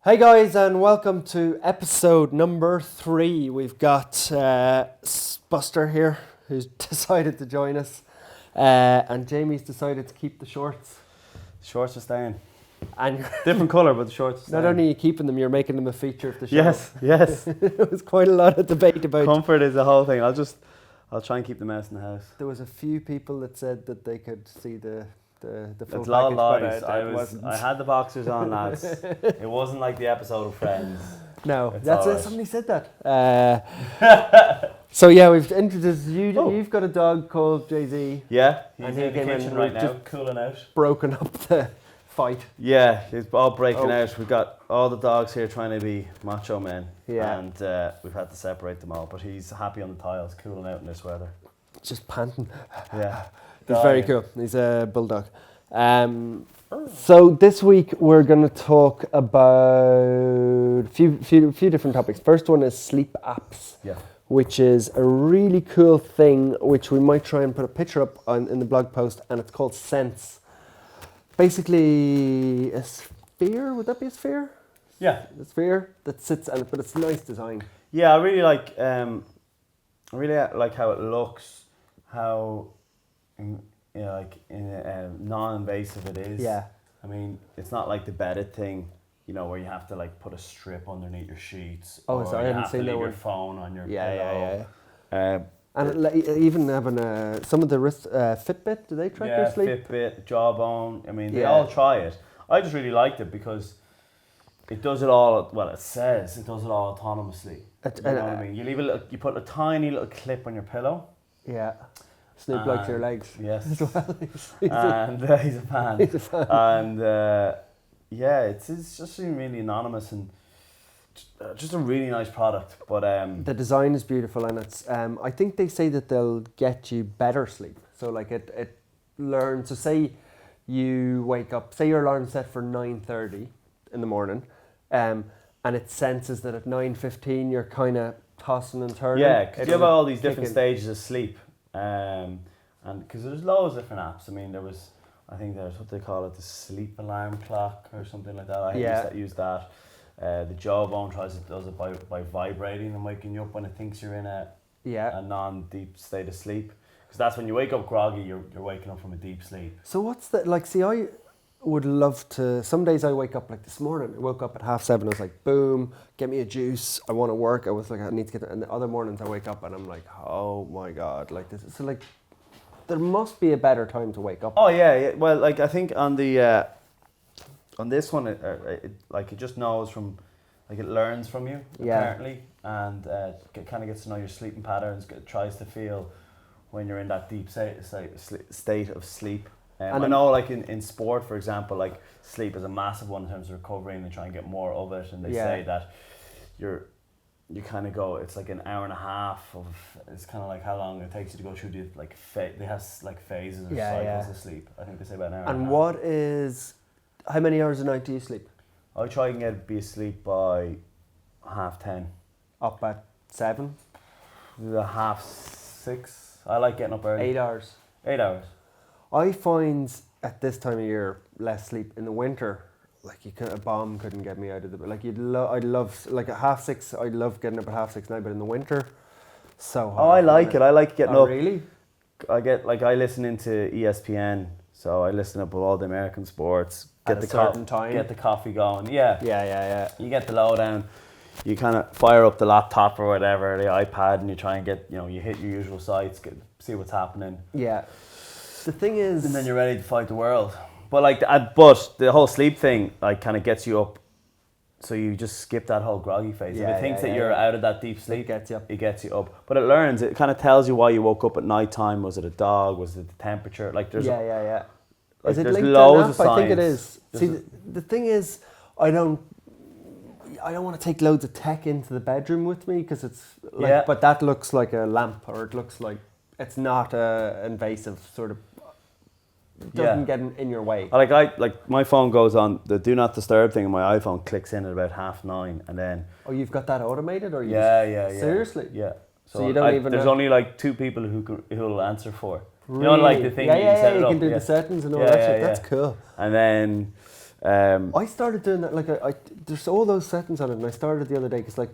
Hey guys, and welcome to episode number 3. We've got Buster here, who's decided to join us, and Jamie's decided to keep the shorts. Shorts are staying. And Different colour, but the shorts are staying. not only are you keeping them, you're making them a feature of the show. Yes. There was quite a lot of debate about. Comfort is the whole thing. I'll try and keep the mouse in the house. There was a few people that said that they could see the full It's a lot of package, lies. but I had the boxers on, lads. It wasn't like the episode of Friends. No, It's that's all it. right. Somebody said that. So yeah, we've introduced you. Oh. You've got a dog called Jay-Z. Yeah, And he's he in the came in kitchen and right we've now, just- cooling out. Broken up the fight. Yeah, it's all breaking Oh. out. We've got all the dogs here trying to be macho men. Yeah. And we've had to separate them all, but he's happy on the tiles, cooling out in this weather. Just panting. Yeah. He's very cool. He's a bulldog. So this week we're going to talk about a few different topics. First one is sleep apps, Yeah. which is a really cool thing, which we might try and put a picture up in the blog post, and it's called Sense. Basically, a sphere. Would that be a sphere? Yeah. A sphere that sits on it, but it's nice design. Yeah, I really like how it looks, how non-invasive it is. Yeah. I mean, it's not like the bedded thing, where you have to like put a strip underneath your sheets. Oh, or so I you hadn't have seen to that leave your one. phone on your Yeah. pillow. And even having some of the wrist Fitbit, do they track your sleep? Fitbit, Jawbone. I mean, they Yeah. all try it. I just really liked it because it does it all. Well, it says it does it all autonomously. You know what I mean? You put a tiny little clip on your pillow. Yeah. Snoop likes your legs. Yes. As well. And he's a fan. He's a fan. And it's just really anonymous and just a really nice product. But The design is beautiful, and it's. I think they say that they'll get you better sleep. So like it learns. So say you wake up. Say your alarm's set for 9:30 in the morning, and it senses that at 9:15 you're kind of tossing and turning. yeah, because you have all these kick different in. stages of sleep, and because there's loads of different apps. I mean, I think there's what they call it, the sleep alarm clock or something like that. I use that. The Jawbone does it by vibrating and waking you up when it thinks you're in a non-deep state of sleep. Because that's when you wake up groggy, you're waking up from a deep sleep. So what's that like? See, I would love to. Some days I wake up like this morning. I woke up at 7:30. I was like, boom, get me a juice. I want to work. I was like, I need to get. And the other mornings I wake up and I'm like, oh my god, like this. So like, there must be a better time to wake up. Oh yeah. Well, like I think on the on this one, it just knows from, like it learns from you apparently, and kind of gets to know your sleeping patterns. Tries to feel when you're in that deep state of sleep. And I know, like in sport, for example, like sleep is a massive one in terms of recovery, and they try and get more of it. And they say that you kind of go. It's like an hour and a half of. It's kind of like how long it takes you to go through the like they have like phases or cycles of sleep. I think they say about an hour. And how many hours a night do you sleep? I try and be asleep by 10:30. Up at 7. 6:30. I like getting up early. 8 hours. 8 hours. I find at this time of year less sleep in the winter. Like a bomb couldn't get me out of the bed. Like I'd love like at 6:30. I'd love getting up at 6:30 now, but in the winter, so hard. Oh, I like it. I like getting up. Really? I listen into ESPN, so I listen up with all the American sports. At a certain time. Get the coffee going. Yeah. Yeah. You get the lowdown. You kind of fire up the laptop or whatever, the iPad, and you try and get, you hit your usual sites, see what's happening. Yeah. The thing is, And then you're ready to fight the world. But but the whole sleep thing like kind of gets you up, so you just skip that whole groggy phase. If it thinks that you're out of that deep sleep, it gets you up. But it learns. It kind of tells you why you woke up at night time. Was it a dog? Was it the temperature? Like there's yeah. Like Is it there's linked loads to an of app? I think it science. is. See, the thing is, I don't want to take loads of tech into the bedroom with me because it's like, but that looks like a lamp, or it looks like it's not a invasive sort of. Doesn't get in your way. Like my phone goes on the do not disturb thing, and my iPhone clicks in at about 9:30, and then. Oh, you've got that automated, or seriously? Yeah. So you don't even. There's know. only like 2 people who'll answer for. Really? You know, like the thing. Yeah, you set it you up. can do the settings and all that shit. Yeah. That's cool. And then I started doing that, like, there's all those settings on it, and I started the other day, because, like,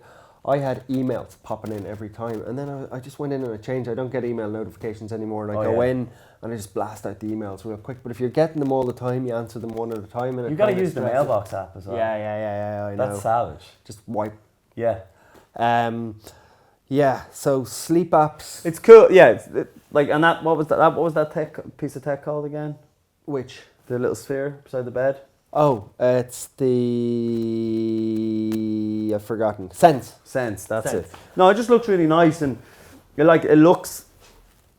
I had emails popping in every time, and then I just went in and I changed. I don't get email notifications anymore, and I go in and I just blast out the emails real quick. But if you're getting them all the time, you answer them one at a time. And you got to use the mailbox app as well. Yeah, I know. That's savage. Just wipe. Yeah. Yeah, so sleep apps. It's cool, yeah. And that, what was that piece of tech called again? Which? The little sphere beside the bed? Oh, it's the... I've forgotten. Sense, that's it. No, it just looks really nice, and it looks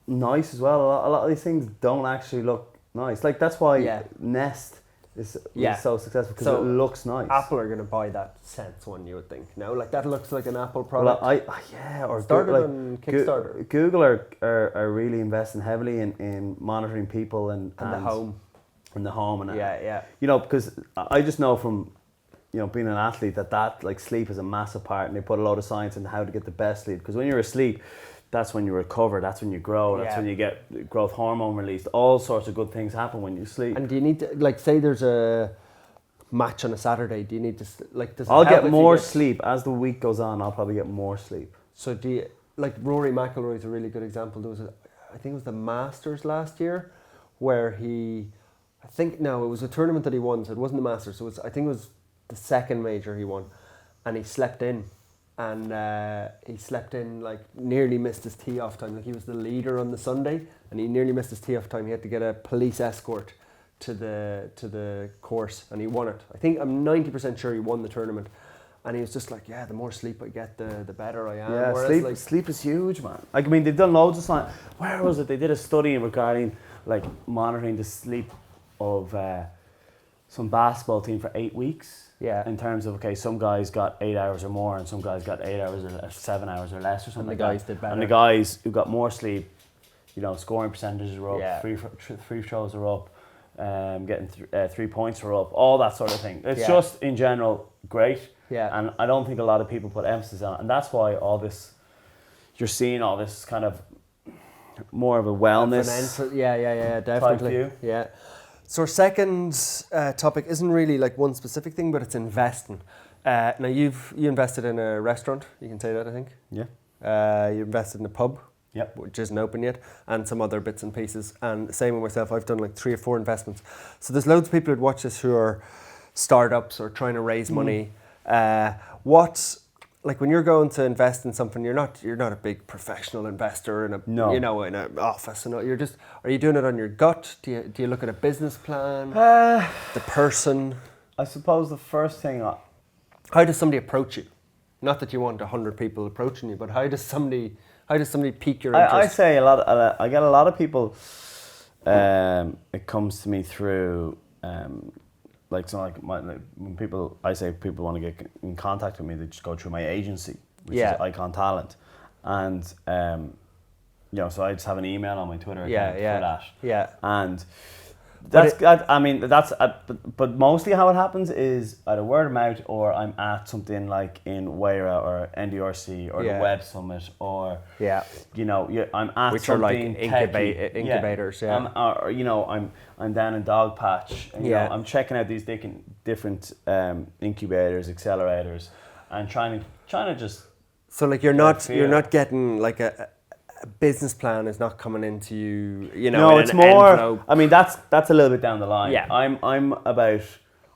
nice as well. A lot of these things don't actually look nice. Like, that's why Nest is so successful, because it looks nice. Apple are going to buy that Sense one, you would think. No, like, that looks like an Apple product. Well, or started on Kickstarter. Google are really investing heavily in monitoring people and the home. In the home, and because I just know from being an athlete that like sleep is a massive part, and they put a lot of science into how to get the best sleep, because when you're asleep, that's when you recover, that's when you grow, that's when you get growth hormone released, all sorts of good things happen when you sleep. And do you need to, like, say there's a match on a Saturday, do you need to, like, I'll get more sleep as the week goes on. I'll probably get more sleep. So do you, like, Rory McIlroy is a really good example. There was I think it was the Masters last year, where it was a tournament that he won, so it wasn't the Masters, so I think it was the second major he won, and he slept in, like, nearly missed his tee off time. Like, he was the leader on the Sunday, and he nearly missed his tee off time. He had to get a police escort to the course, and he won it. I'm 90% sure he won the tournament, and he was just like, the more sleep I get, the better I am. Yeah, whereas, sleep is huge, man. Like, I mean, they've done loads of science. Where was it? They did a study regarding, like, monitoring the sleep of some basketball team for 8 weeks. Yeah. In terms of, some guys got 8 hours or more, and some guys got 8 hours or 7 hours or less, or something. And the guys did better. And the guys who got more sleep, scoring percentages are up, free throws are up, getting 3 points are up, all that sort of thing. It's just in general great. Yeah. And I don't think a lot of people put emphasis on it, and that's why you're seeing all this kind of more of a wellness. Definitely. Type view. Yeah. So our second topic isn't really like one specific thing, but it's investing. Now you invested in a restaurant, you can say that, I think. Yeah. You invested in a pub, which isn't open yet, and some other bits and pieces. And same with myself, I've done like 3 or 4 investments. So there's loads of people who'd watch this who are startups or trying to raise money. Like, when you're going to invest in something, you're not a big professional investor in in an office, and are you doing it on your gut? Do you look at a business plan? The person? I suppose the first thing. How does somebody approach you? Not that you want 100 people approaching you, but how does somebody pique your interest? I say I get a lot of people. It comes to me through. When people want to get in contact with me, they just go through my agency, which is Icon Talent, and so I just have an email on my Twitter account for that. Yeah, and but mostly how it happens is either word of mouth, or I'm at something like in Weira or NDRC or the Web Summit, or I'm at which something are like incubators. I'm down in Dogpatch. And, I'm checking out these different incubators, accelerators, and trying to just. So like you're not getting like a business plan is not coming into you. No, it's more. Envelope. I mean, that's a little bit down the line. Yeah.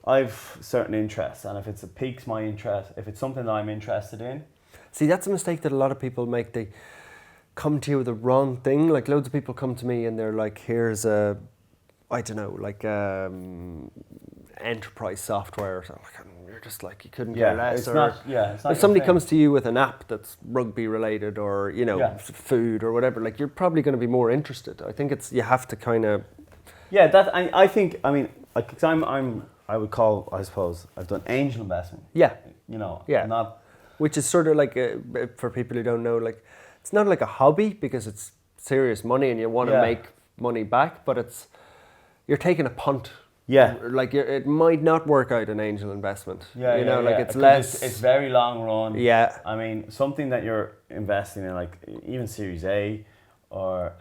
I've certain interests, and if it piques my interest, if it's something that I'm interested in. See, that's a mistake that a lot of people make. They come to you with the wrong thing. Like, loads of people come to me and they're like, here's a, I don't know, like enterprise software or something. You're just like, you couldn't care less. It's not if somebody comes to you with an app that's rugby related or, food or whatever, like, you're probably going to be more interested. I think you have to kind of... Yeah, I think, I mean, like, I would call, I suppose, I've done angel investment. Yeah. Not... Which is sort of like, for people who don't know, like, it's not like a hobby because it's serious money and you want to make money back, but you're taking a punt. Yeah. Like, it might not work out an angel investment. It's less... It's very long run. Yeah. I mean, something that you're investing in, like even Series A or,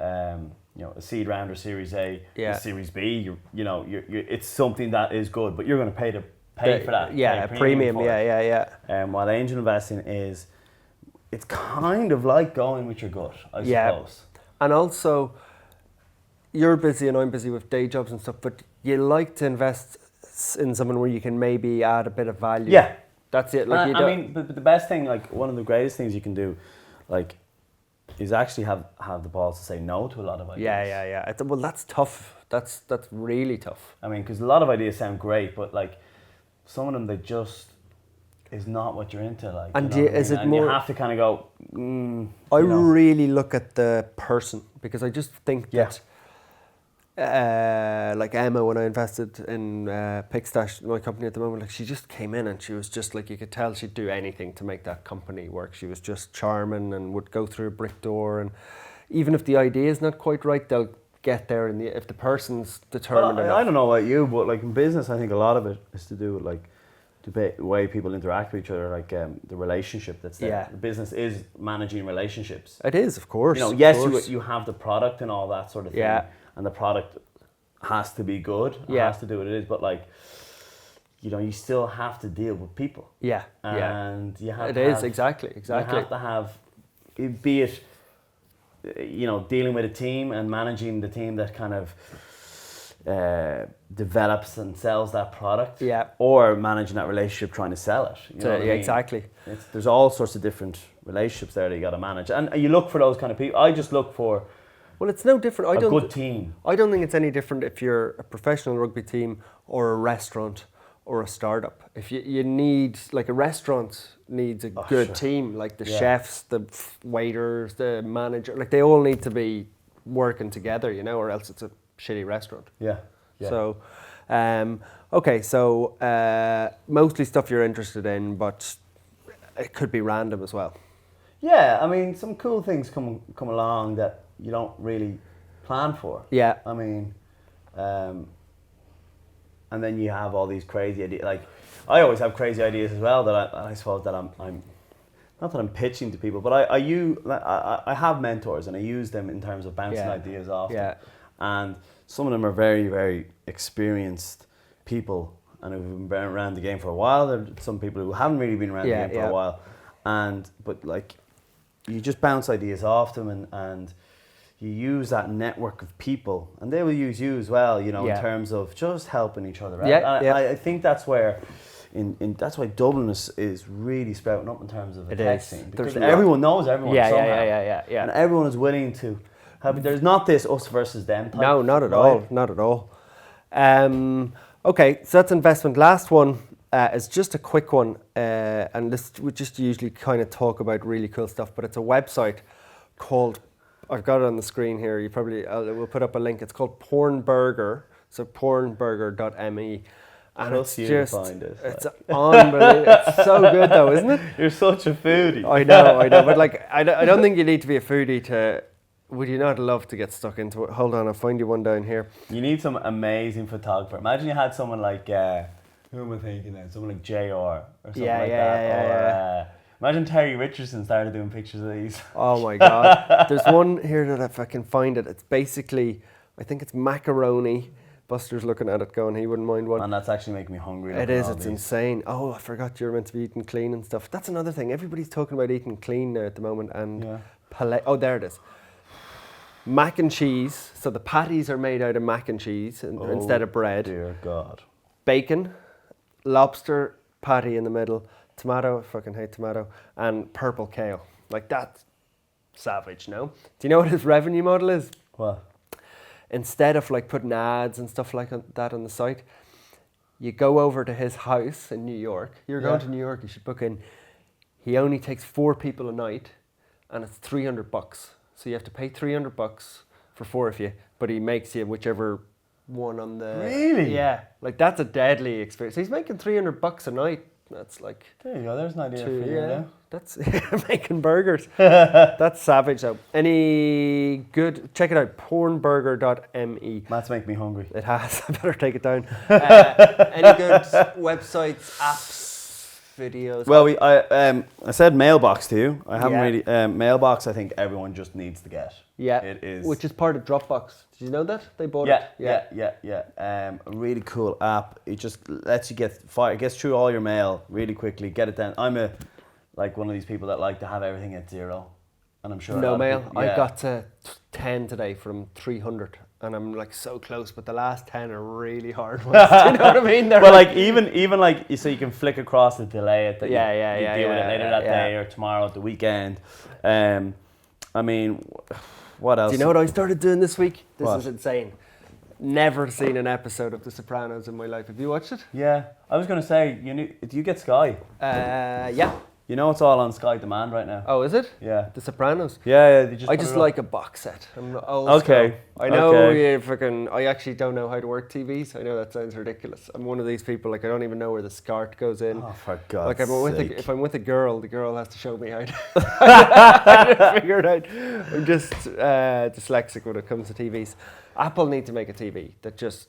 a seed round or Series A, Yeah. or Series B. It's something that is good, but you're going to pay for that. Yeah, pay a premium. for it. Yeah. While angel investing it's kind of like going with your gut, I suppose. And also, you're busy and I'm busy with day jobs and stuff, but you like to invest in someone where you can maybe add a bit of value. Yeah. That's it. But the best thing, like one of the greatest things you can do, like, is actually have the balls to say no to a lot of ideas. Yeah. Well, that's tough. That's really tough. I mean, because a lot of ideas sound great, but like some of them, they just is not what you're into. Like, and is it more? You have to kind of go. I really look at the person, because I just think that. Like Emma, when I invested in Pickstash, my company at the moment, like she just came in and she was just like, you could tell she'd do anything to make that company work. She was just charming and would go through a brick door, and even if the idea is not quite right, they'll get there. If the person's determined enough. I don't know about you, but like in business, I think a lot of it is to do with like the way people interact with each other, like the relationship that's there. Yeah. The business is managing relationships. It is, of course. Yes, you have the product and all that sort of thing. Yeah. And the product has to be good. It has to do what it is, but like, you still have to deal with people. Yeah. And you have exactly. You have to have, be it, dealing with a team and managing the team that kind of develops and sells that product. Yeah. Or managing that relationship, trying to sell it. You know what I mean? Exactly. There's all sorts of different relationships there that you got to manage, and you look for those kind of people. I just look for. Well, it's no different. A good team. I don't think it's any different if you're a professional rugby team or a restaurant or a startup. If you need, like, a restaurant needs a good team, like the chefs, the waiters, the manager, like they all need to be working together, or else it's a shitty restaurant. Yeah. So, mostly stuff you're interested in, but it could be random as well. Yeah, I mean, some cool things come along that you don't really plan for. Yeah. I mean, and then you have all these crazy ideas. Like, I always have crazy ideas as well that I suppose that I'm not that I'm pitching to people, but I have mentors and I use them in terms of bouncing ideas off them. And some of them are very, very experienced people and who've been around the game for a while. There are some people who haven't really been around the game for a while. But like, you just bounce ideas off them and you use that network of people, and they will use you as well, in terms of just helping each other out. I think that's where, that's why Dublin is really sprouting up in terms of the tech scene, because everyone knows everyone somehow. Yeah. And everyone is willing to have. There's not this us versus them type. No, not at all. Not at all. Okay, so that's investment. Last one is just a quick one, and this we just usually kind of talk about really cool stuff, but it's a website called. I've got it on the screen here. We'll put up a link. It's called Pornburger. So pornburger.me. And it's just, it's unbelievable. It's so good though, isn't it? You're such a foodie. I know. But like, I don't think you need to be a foodie to. Would you not love to get stuck into it? Hold on, I'll find you one down here. You need some amazing photographer. Imagine you had someone like, who am I thinking now? Someone like JR or something like that. Or, imagine Terry Richardson started doing pictures of these. Oh my God. There's one here that if I can find it, it's basically, I think it's macaroni. Buster's looking at it going, he wouldn't mind one. And that's actually making me hungry. It is, it's insane. Oh, I forgot you're meant to be eating clean and stuff. That's another thing. Everybody's talking about eating clean now at the moment. And oh, there it is. Mac and cheese. So the patties are made out of mac and cheese instead of bread. Dear God. Bacon, lobster patty in the middle, tomato, I fucking hate tomato, and purple kale. Like, that's savage, no? Do you know what his revenue model is? What? Instead of like putting ads and stuff like that on the site, you go over to his house in New York. You're going to New York, you should book in. He only takes 4 people a night, and it's $300. So you have to pay $300 for 4 of you, but he makes you whichever one on the... Really? Yeah. Like, that's a deadly experience. He's making $300 a night. That's like... There you go, there's an idea for you now. That's making burgers. That's savage though. Any good... Check it out, pornburger.me. That's making me hungry. It has. I better take it down. Any good websites, apps, videos. Well, I said mailbox to you. I haven't Yeah. really mailbox. I think everyone just needs to get. Yeah, it is. which is part of Dropbox. Did you know that they bought it? Yeah. A really cool app. It just lets you gets through all your mail really quickly. Get it down. I'm one of these people that like to have everything at 0, and I'm sure a No lot of mail. people- I yeah. got to 10 today from 300, and I'm like so close. But the last 10 are really hard ones. Do you know what I mean? They're But like even like so you can flick across and delay it. That you deal with it later that day or tomorrow at the weekend. I mean, what else? Do you know what I started doing this week? This What? is insane. Never seen an episode of The Sopranos in my life. Have you watched it? Yeah, I was gonna say do you get Sky? Yeah. You know it's all on Sky Demand right now. Oh, is it? Yeah. The Sopranos. Yeah. They I put just it up. like a box set. I'm not old Okay, school. I know okay. I actually don't know how to work TVs. I know that sounds ridiculous. I'm one of these people, like I don't even know where the SCART goes in. Oh, for God's Like sake. if I'm with a girl, the girl has to show me how to figure it out. I'm just dyslexic when it comes to TVs. Apple need to make a TV that just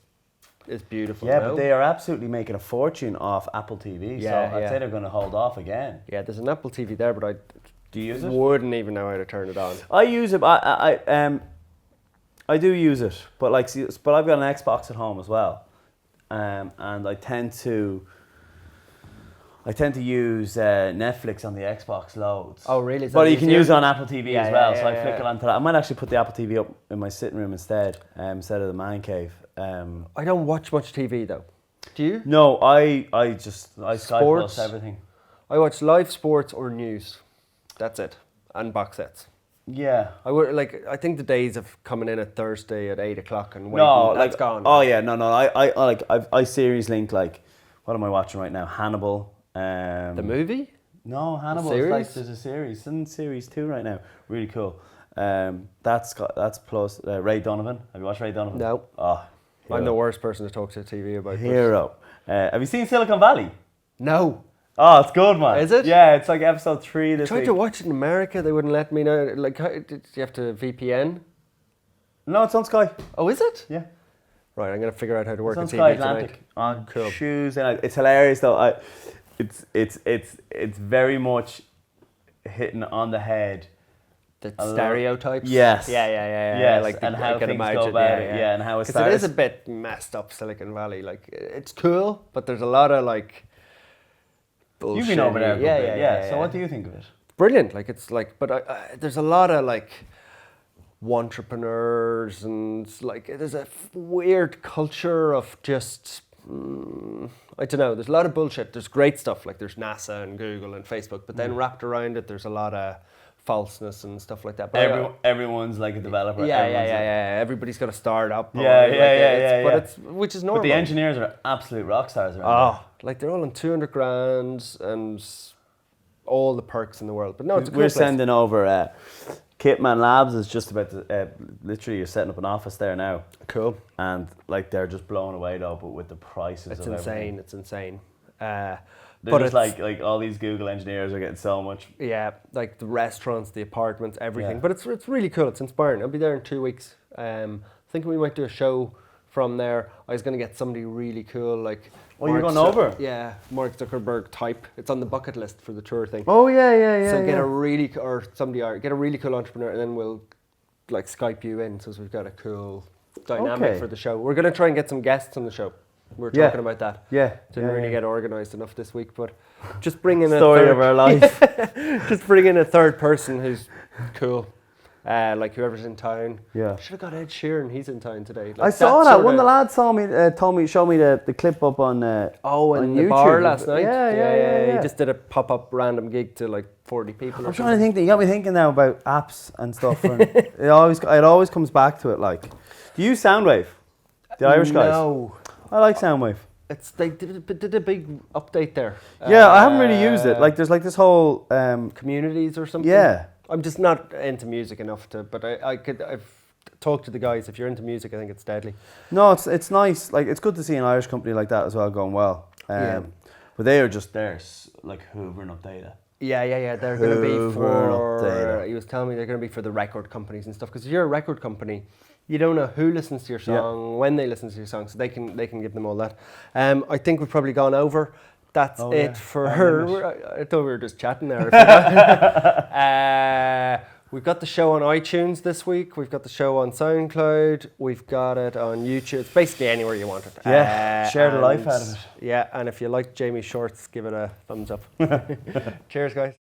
is beautiful. Yeah, no? but they are absolutely making a fortune off Apple TV. Yeah, so I'd yeah. say they're going to hold off again. Yeah, there's an Apple TV there, but Do you use it? wouldn't even know how to turn it on. I use it. I do use it, but but I've got an Xbox at home as well, and I tend to use Netflix on the Xbox loads. Oh, really? Is But that you can easier? use it on Apple TV Yeah, as well, yeah, so I yeah, flick yeah. it onto that. I might actually put the Apple TV up in my sitting room instead of the man cave. I don't watch much TV though. Do you? No, I Sky Sports? Plus everything. I watch live sports or news. That's it. And box sets. Yeah. I think the days of coming in at Thursday at 8 o'clock and waiting, that's gone. Oh yeah, no. I series link like, what am I watching right now? Hannibal. The movie? No, Hannibal. series? There's a series. It's in series 2 right now. Really cool. That's plus Ray Donovan. Have you watched Ray Donovan? No. Oh, hero. I'm the worst person to talk to TV about. but- Hero. Have you seen Silicon Valley? No. Oh, it's good, man. Is it? Yeah, it's like episode 3 I this tried week. to watch it in America. They wouldn't let me know. Like, did you have to VPN? No, it's on Sky. Oh, is it? Yeah. Right, I'm going to figure out how to work It's a on TV Sky Atlantic tonight. on Cool. Tuesday night. It's hilarious though. It's very much hitting on the head. The A lot- stereotypes? Yes. Yeah. Yes, Like and I how can things imagine, go about it. Yeah, and how it Because it is starts. a bit messed up, Silicon Valley. Like, it's cool, but there's a lot of, like, bullshit. You've been over there a good bit. Yeah. So what do you think of it? Brilliant. Like, it's like, but there's a lot of, like, entrepreneurs and, like, there's a weird culture of just, I don't know, there's a lot of bullshit. There's great stuff, like there's NASA and Google and Facebook, but then wrapped around it, there's a lot of falseness and stuff like that. But Everyone's like a developer. yeah. Everyone's Everybody's got a startup. Yeah. But it's which is normal. But the engineers are absolute rock stars around Oh, like they're all on 200 grand and all the perks in the world. But no, it's a there. cool We're place. sending over. Kitman Labs is just about to literally you're setting up an office there now, Cool. and like they're just blown away though. But with the prices, It's of insane. everything. It's insane. They're But just it's- like all these Google engineers are getting so much. Yeah, like the restaurants, the apartments, everything. Yeah. But it's really cool. It's inspiring. I'll be there in 2 weeks. Thinking we might do a show from there. I was going to get somebody really cool, like. Oh, you're Mark going over? Yeah, Mark Zuckerberg type. It's on the bucket list for the tour thing. Oh yeah. So get a really get a really cool entrepreneur, and then we'll like Skype you in. So we've got a cool dynamic Okay. for the show. We're going to try and get some guests on the show. We were Yeah. talking about that. Yeah. Didn't yeah, really yeah. get organised enough this week, but just bring in a Story third, of our life. just bring in a third person who's cool, like whoever's in town. Yeah. Should have got Ed Sheeran. He's in town today. Like I saw that. sorta- One of the lads showed me the clip up on. Oh, on in the YouTube. bar last night. Yeah. He just did a pop-up random gig to like 40 people. I'm trying to think. You got me thinking now about apps and stuff. And it always comes back to it. Like, do you use Soundwave? The Irish guys. No, I like Soundwave. they did a big update there. Yeah, I haven't really used it. Like, there's like this whole. Communities or something. Yeah. I'm just not into music enough to, but I've talked to the guys. If you're into music, I think it's deadly. No, it's nice. Like, it's good to see an Irish company like that as well going well. Yeah. But they are just there, like hoovering up data. Yeah. They're going to be Hoover up data. for. He was telling me they're going to be for the record companies and stuff. Because if you're a record company, you don't know who listens to your song, when they listen to your song, so they can give them all that. I think we've probably gone over. that's Oh, it yeah. for Oh, her. goodness. I thought we were just chatting there. We've got the show on iTunes this week. We've got the show on SoundCloud. We've got it on YouTube. It's basically anywhere you want it. Yeah, share the life and- out of it. Yeah, and if you like Jamie's shorts, give it a thumbs up. Cheers, guys.